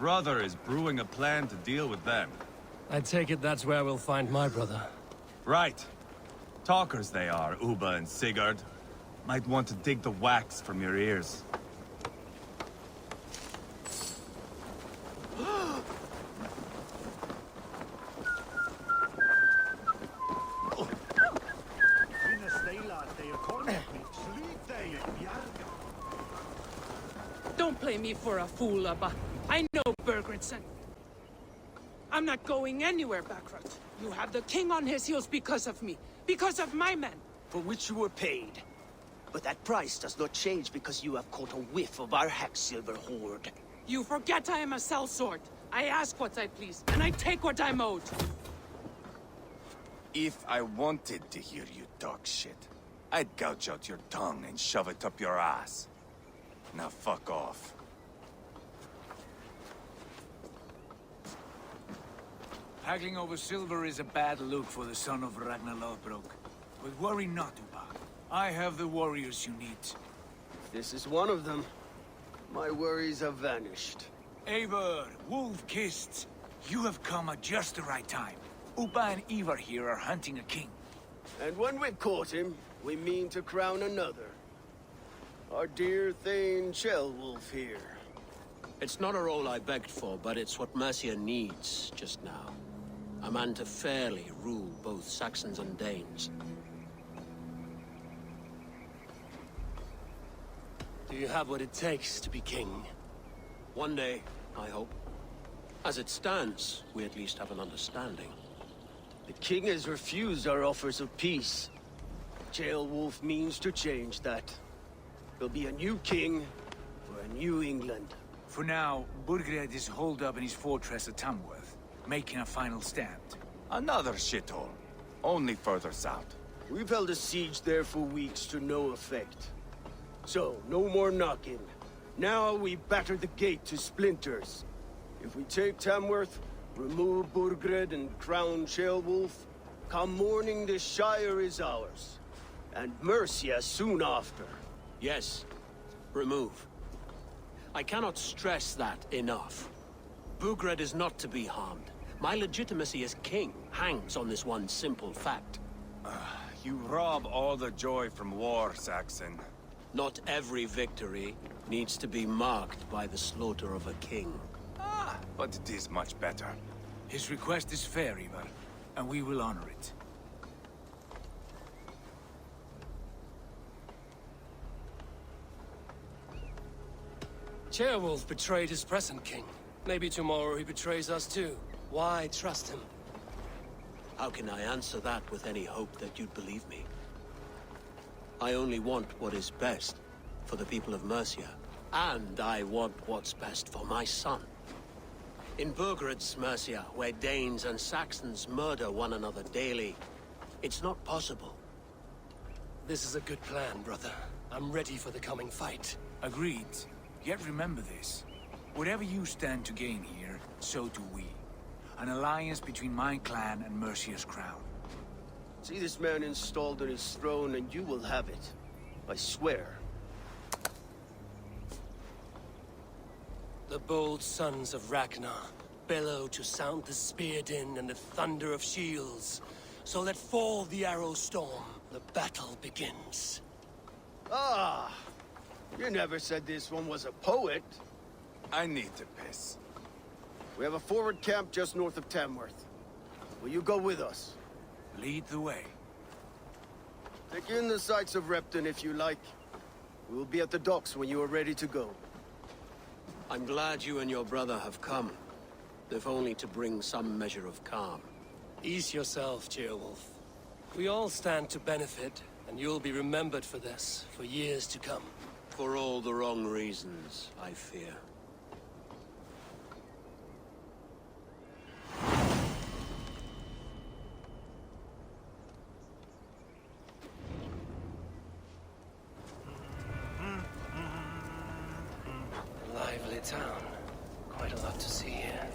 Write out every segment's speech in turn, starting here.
brother is brewing a plan to deal with them. I take it that's where we'll find my brother. Right. Talkers they are, Uba and Sigurd. Might want to dig the wax from your ears. Don't play me for a fool, Abba. I know Bergredson. I'm not going anywhere backward. You have the king on his heels because of me. Because of my men. For which you were paid. But that price does not change because you have caught a whiff of our Hacksilver hoard. You forget I am a sellsword. I ask what I please, and I take what I'm owed. If I wanted to hear you talk shit, I'd gouge out your tongue and shove it up your ass. Now fuck off. Haggling over silver is a bad look for the son of Ragnar Lothbrok. But worry not, Uba. I have the warriors you need. This is one of them. My worries have vanished. Eivor, Wolf-Kissed, you have come at just the right time. Uba and Ivar here are hunting a king. And when we've caught him, we mean to crown another. Our dear Thane Ceolwulf here. It's not a role I begged for, but it's what Mercia needs just now. A man to fairly rule both Saxons and Danes. Do you have what it takes to be king? One day, I hope. As it stands, we at least have an understanding. The king has refused our offers of peace. Ceolwulf means to change that. There'll be a new king for a new England. For now, Burgred is holed up in his fortress at Tamworth, making a final stand. Another shithole. Only further south. We've held a siege there for weeks to no effect. So, no more knocking. Now we batter the gate to splinters. If we take Tamworth, remove Burgred and crown Ceolwulf, come morning the Shire is ours. And Mercia soon after. Yes, remove. I cannot stress that enough. Burgred is not to be harmed. My legitimacy as king hangs on this one simple fact. You rob all the joy from war, Saxon. Not every victory needs to be marked by the slaughter of a king. But it is much better. His request is fair, Ivar, and we will honor it. Ceolwulf betrayed his present king. Maybe tomorrow he betrays us too. Why trust him? How can I answer that with any hope that you'd believe me? I only want what is best for the people of Mercia. And I want what's best for my son. In Burgred's Mercia, where Danes and Saxons murder one another daily, it's not possible. This is a good plan, brother. I'm ready for the coming fight. Agreed. Yet remember this. Whatever you stand to gain here, so do we. An alliance between my clan and Mercia's crown. See this man installed on his throne and you will have it. I swear. The bold sons of Ragnar bellow to sound the spear din and the thunder of shields. So let fall the arrow storm. The battle begins. Ah! You never said this one was a poet. I need to piss. We have a forward camp just north of Tamworth. Will you go with us? Lead the way. Take in the sights of Repton if you like. We will be at the docks when you are ready to go. I'm glad you and your brother have come, if only to bring some measure of calm. Ease yourself, Ceolwulf. We all stand to benefit, and you'll be remembered for this, for years to come. For all the wrong reasons, I fear. Lively town. Quite a lot to see here.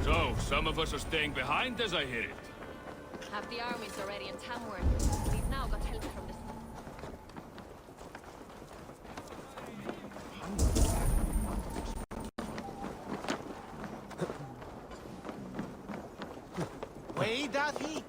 So, Some of us are staying behind, as I hear it. Have the armies already in Tamworth. We've now got help from the... Way doth he?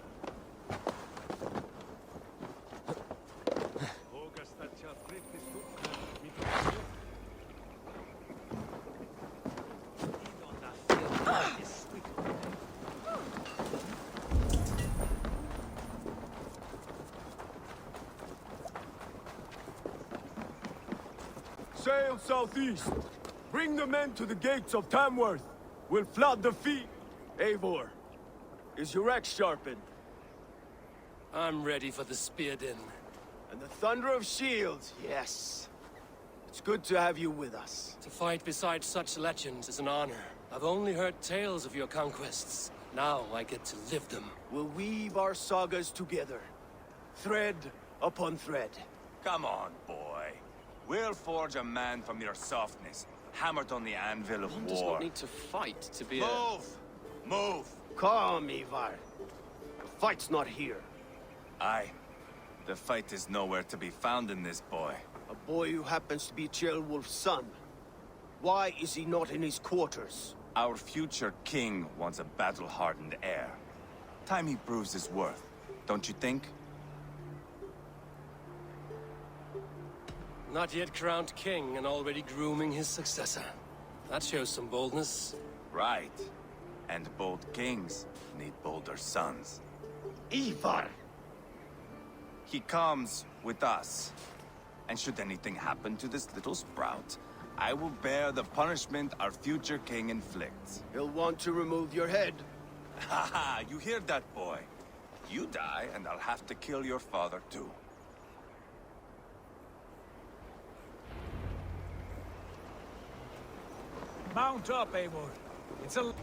Sail southeast. Bring the men to the gates of Tamworth. We'll flood the feet. Eivor, is your axe sharpened? I'm ready for the spear din. And the thunder of shields, yes. It's good to have you with us. To fight beside such legends is an honor. I've only heard tales of your conquests. Now I get to live them. We'll weave our sagas together. Thread upon thread. Come on, boy. We'll forge a man from your softness, hammered on the anvil of One war. does not need to fight to be a... Move! Move! Calm, Ivar. The fight's not here. Aye. The fight is nowhere to be found in this boy. A boy who happens to be Ceolwulf's son. Why is he not in his quarters? Our future king wants a battle-hardened heir. Time he proves his worth, don't you think? Not yet crowned king and already grooming his successor. That shows some boldness. Right. And bold kings need bolder sons. Ivar! He comes with us. And should anything happen to this little sprout, I will bear the punishment our future king inflicts. He'll want to remove your head. Haha, you hear that, boy? You die, and I'll have to kill your father, too. Mount up, Eivor. It's a...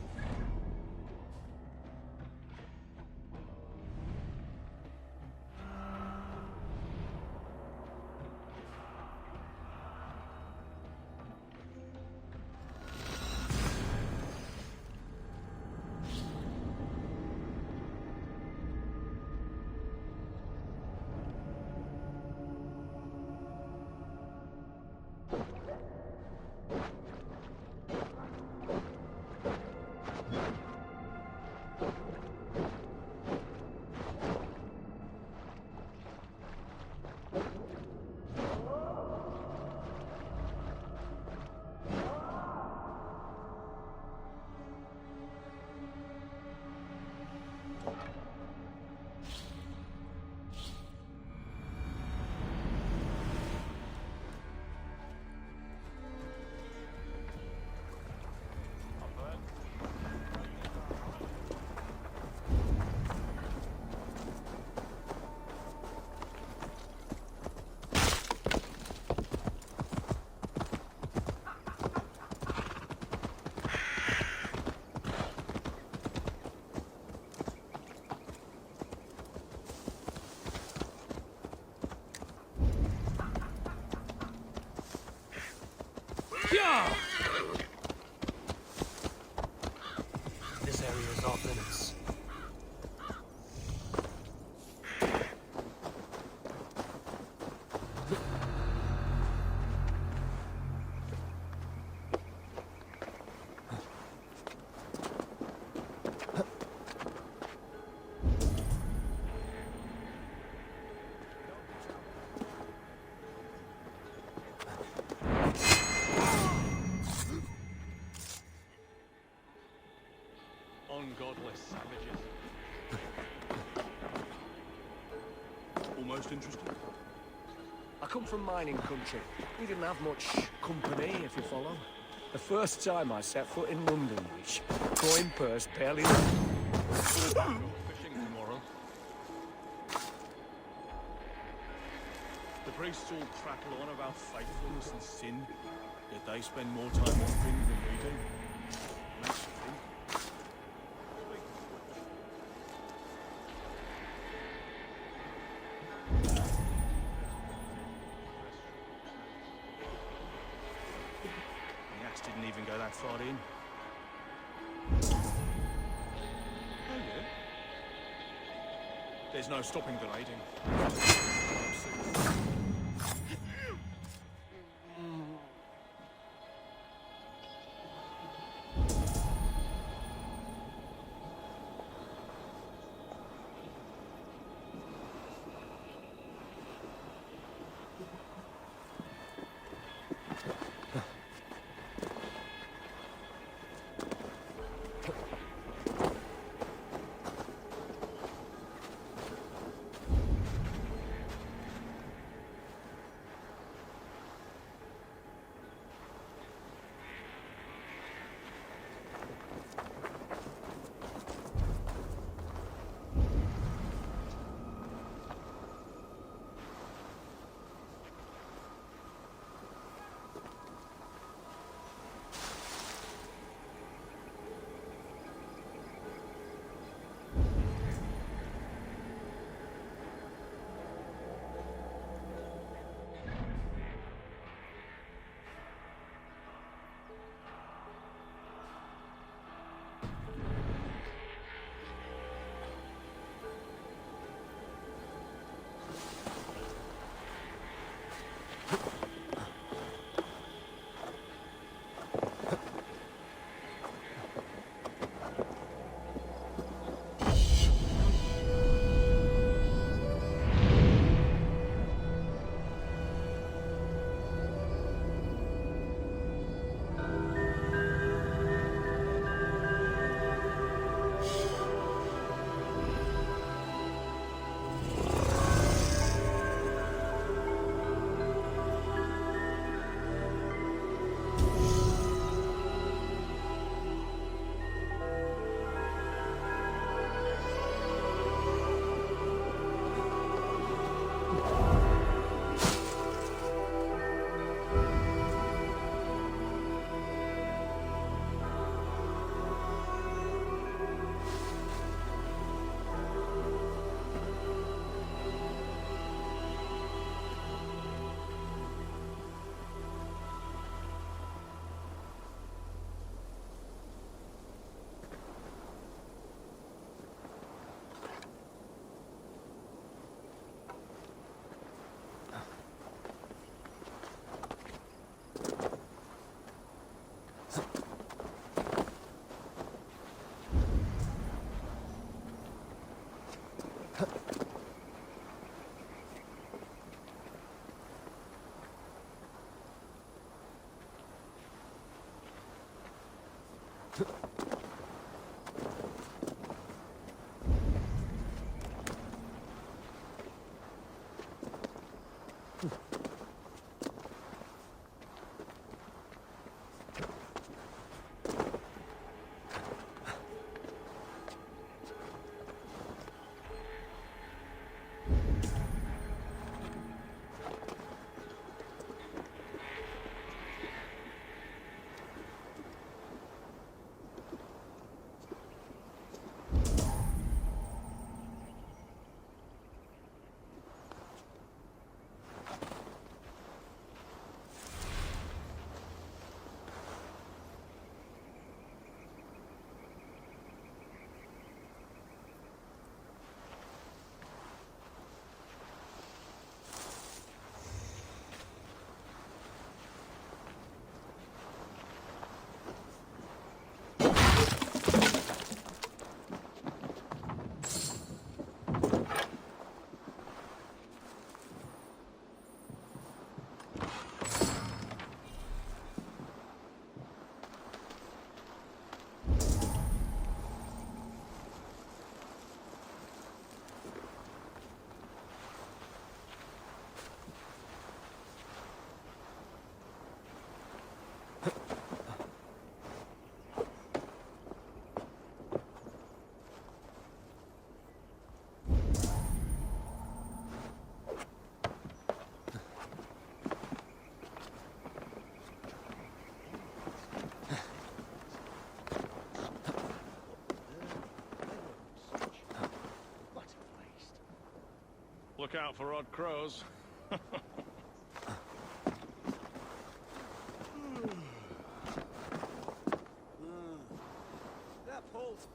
This area is off limits. Ungodless savages. Almost interested. I come from mining country. We didn't have much company, if you follow. The first time I set foot in London, which coin purse barely... Fishing tomorrow. The priests all prattle on about faithfulness and sin, yet they spend more time on things than we do. Makes you think. The axe didn't even go that far in. There's no stopping the raiding. Look out for odd crows. That pulls.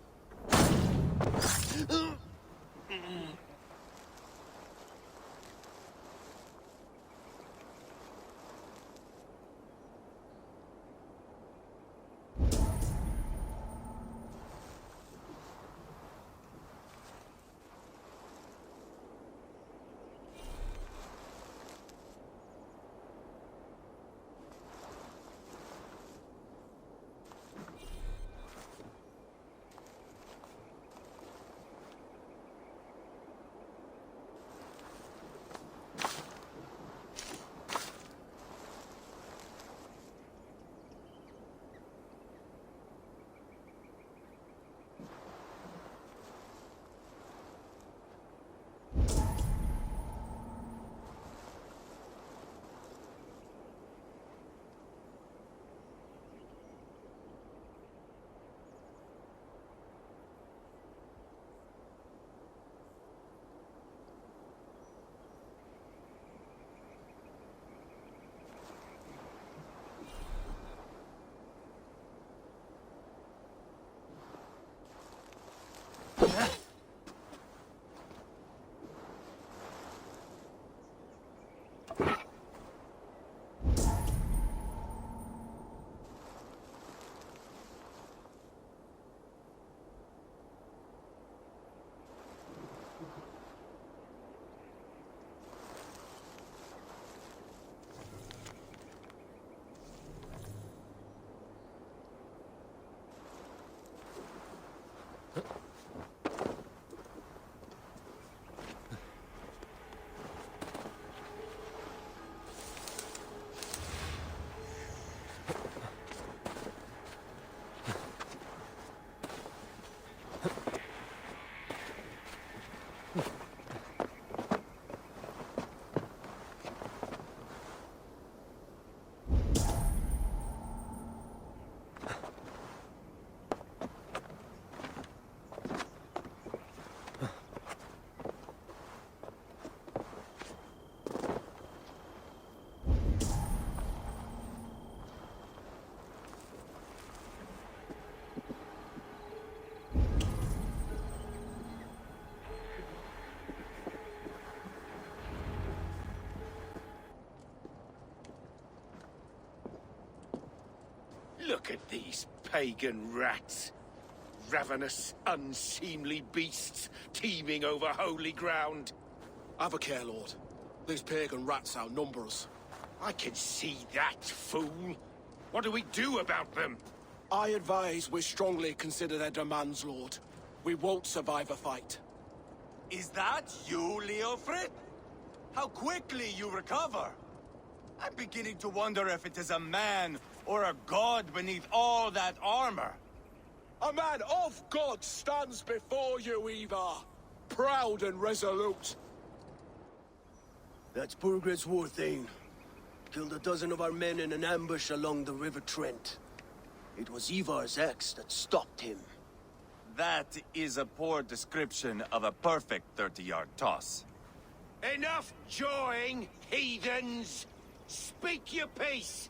Look at these pagan rats. Ravenous, unseemly beasts teeming over holy ground. Have a care, Lord. These pagan rats outnumber us. I can see that, fool. What do we do about them? I advise we strongly consider their demands, Lord. We won't survive a fight. Is that you, Leofrid? How quickly you recover! I'm beginning to wonder if it is a man or a god beneath all that armor. A man of God stands before you, Ivar. Proud and resolute. That's Burgred's war thane. Killed a dozen of our men in an ambush along the River Trent. It was Ivar's axe that stopped him. That is a poor description of a perfect 30-yard toss. Enough jawing, heathens! Speak your piece!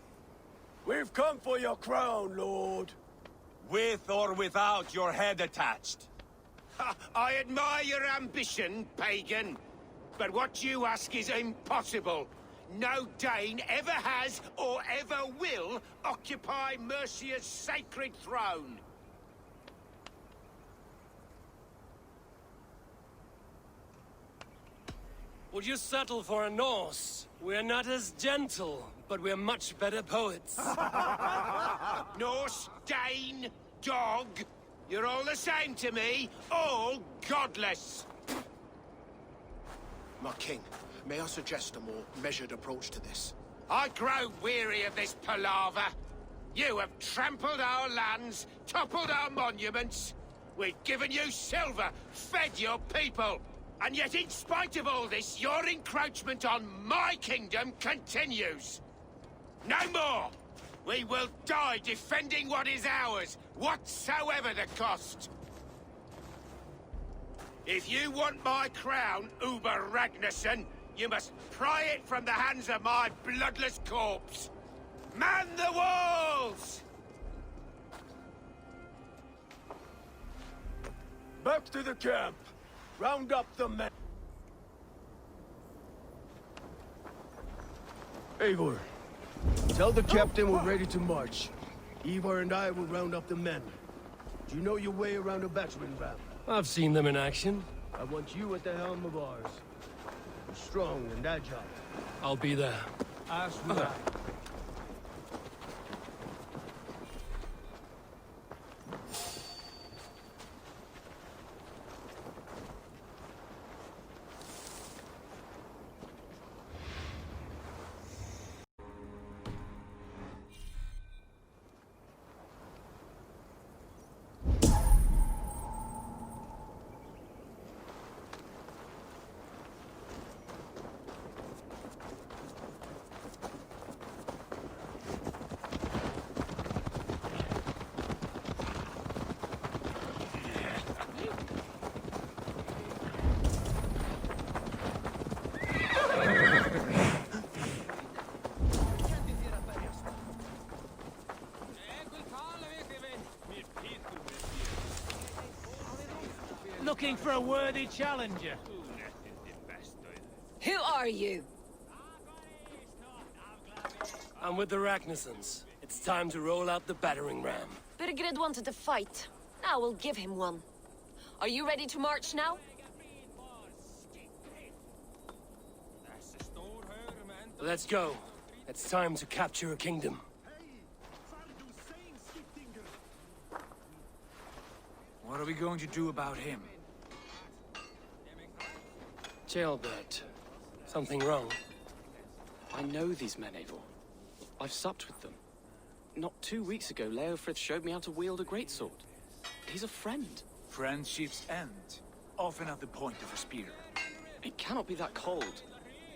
We've come for your crown, Lord. With or without your head attached. Ha, I admire your ambition, pagan. But what you ask is impossible. No Dane ever has or ever will occupy Mercia's sacred throne. Would you settle for a Norse? We're not as gentle, but we're much better poets. Norse, Dane, dog. You're all the same to me. All godless. My king, may I suggest a more measured approach to this? I grow weary of this palaver. You have trampled our lands, toppled our monuments. We've given you silver, fed your people. And yet, in spite of all this, your encroachment on my kingdom continues. No more! We will die defending what is ours, whatsoever the cost. If you want my crown, Uber Ragnarsson, you must pry it from the hands of my bloodless corpse. Man the walls! Back to the camp. Round up the men. Eivor, tell the captain we're ready to march. Ivar and I will round up the men. Do you know your way around a battering ram? I've seen them in action. I want you at the helm of ours. You're strong and agile. I'll be there. As will I. looking for a worthy challenger. Who are you? I'm with the Ragnarsons. It's time to roll out the battering ram. Birgrid wanted to fight. Now we'll give him one. Are you ready to march now? Let's go. It's time to capture a kingdom. What are we going to do about him? Jailbird. Something wrong? I know these men, Eivor. I've supped with them. Not 2 weeks ago, Leofrith showed me how to wield a greatsword. He's a friend. Friendships end, often at the point of a spear. It cannot be that cold.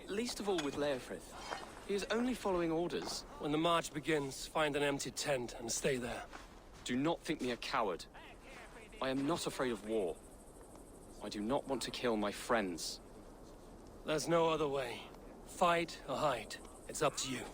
Least of all with Leofrith. He is only following orders. When the march begins, find an empty tent and stay there. Do not think me a coward. I am not afraid of war. I do not want to kill my friends. There's no other way. Fight or hide. It's up to you.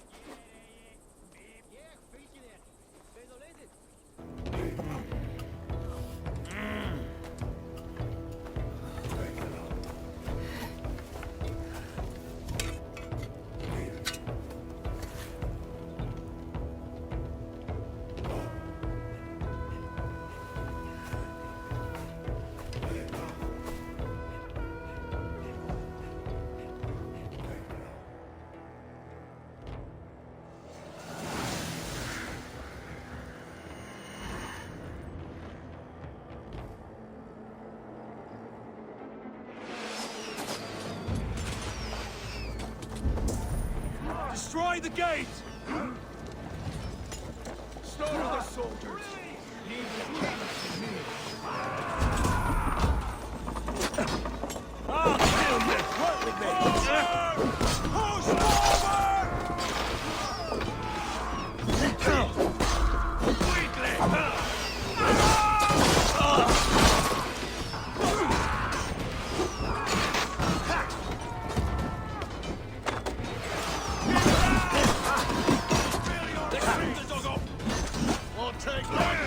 Destroy the gate! Slaughter the soldiers! Leave the king to me! I'll kill this! Work with me! Push forward! Weakling! I'll take that!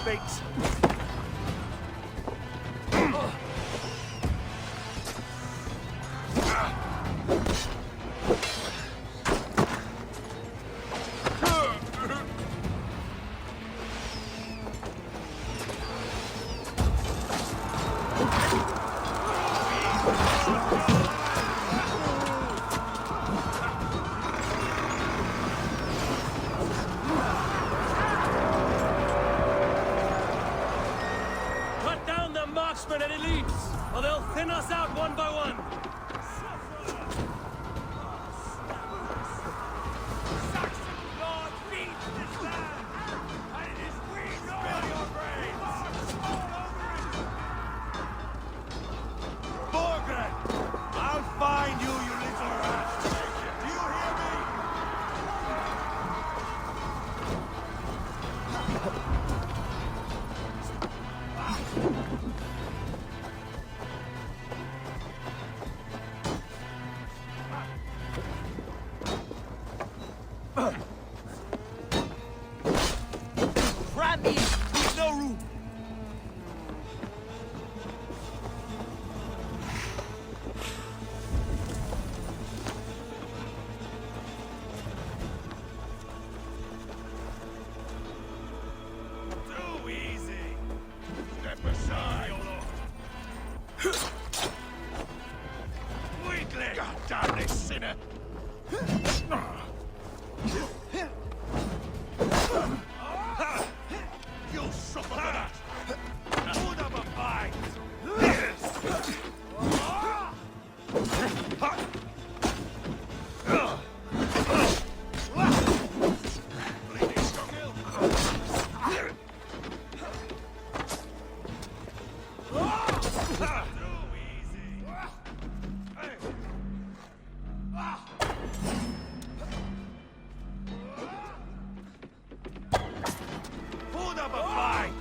rabbits! Cut down the marksmen and elites, or they'll thin us out one by one. Saxon Lord feeds this land, and it is we who spill your brains! All over it! Borgren! I'll find you, you little rat! Do you hear me? Grab me! There's no room! Too easy! Step aside! Weakling! God damn this sinner! You'll suffer for that! Who never fight! Bleeding strong Too easy! Who never fight!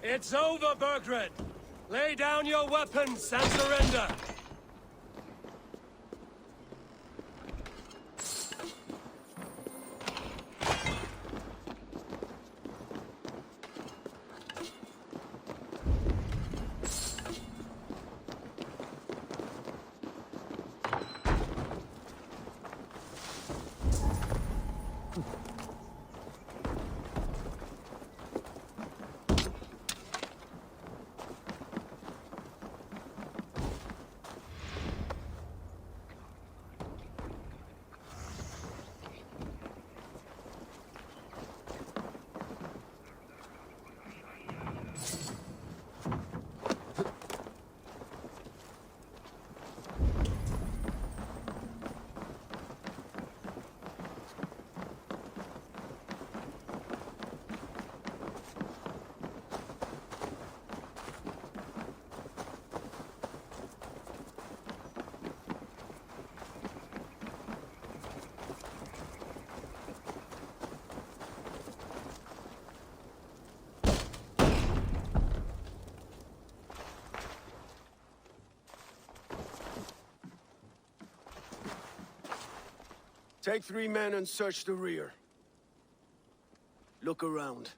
It's over, Bergred. Lay down your weapons and surrender. Take 3 men and search the rear. Look around.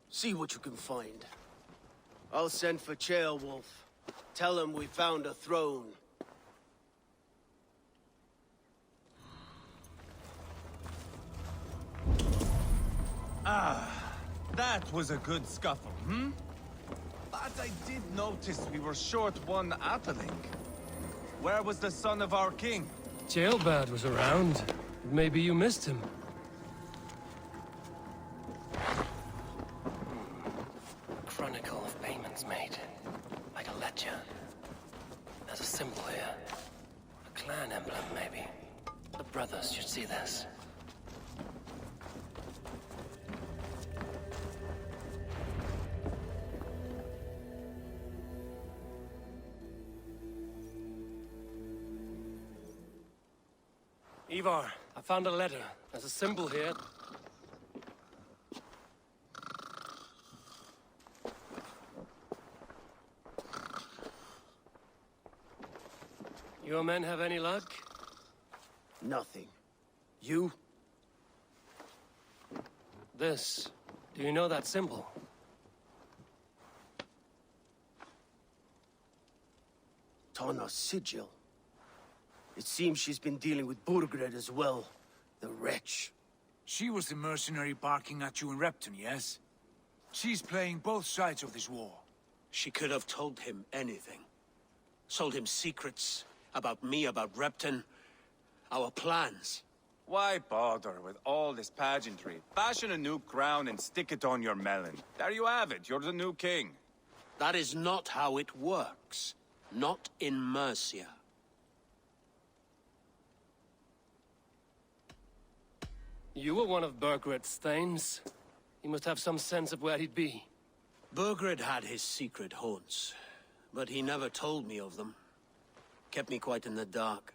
See what you can find. I'll send for Chaelwolf. Tell him we found a throne. That was a good scuffle, hmm? But I did notice we were short one atheling. Where was the son of our king? Jailbird was around. Maybe you missed him. Chronicle of payments made. Like a ledger. There's a symbol here. A clan emblem, maybe. The brothers should see this. Ivar, I found a letter. There's a symbol here. Your men have any luck? Nothing. You? This. Do you know that symbol? Tana's sigil. It seems she's been dealing with Burgred as well. The wretch. She was the mercenary barking at you in Repton, yes? She's playing both sides of this war. She could have told him anything. Sold him secrets about me, about Repton, our plans. Why bother with all this pageantry? Fashion a new crown and stick it on your melon. There you have it, you're the new king. That is not how it works. Not in Mercia. You were one of Burgred's thanes. He must have some sense of where he'd be. Burgred had his secret haunts, but he never told me of them. Kept me quite in the dark.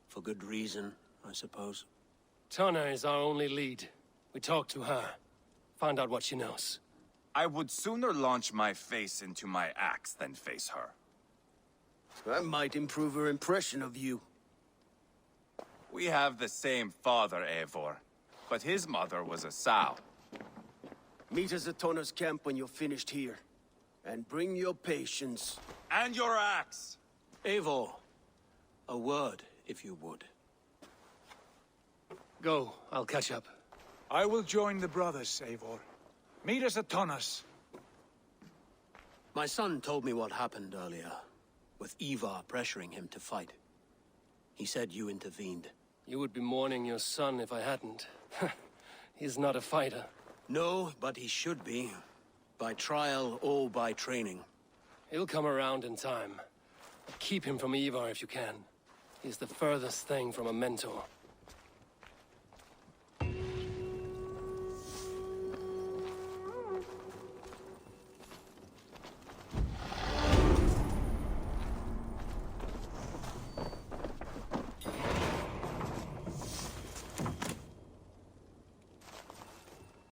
For good reason, I suppose. Tana is our only lead. We talked to her. Find out what she knows. I would sooner launch my face into my axe than face her. That might improve her impression of you. We have the same father, Eivor, but his mother was a sow. Meet us at Tana's camp when you're finished here. And bring your patience. And your axe! Eivor, a word, if you would. Go, I'll catch up. I will join the brothers, Eivor. Meet us at Tana's. My son told me what happened earlier, with Ivar pressuring him to fight. He said you intervened. You would be mourning your son if I hadn't. He's not a fighter. No, but he should be. By trial or by training. He'll come around in time. Keep him from Ivar if you can. He's the furthest thing from a mentor.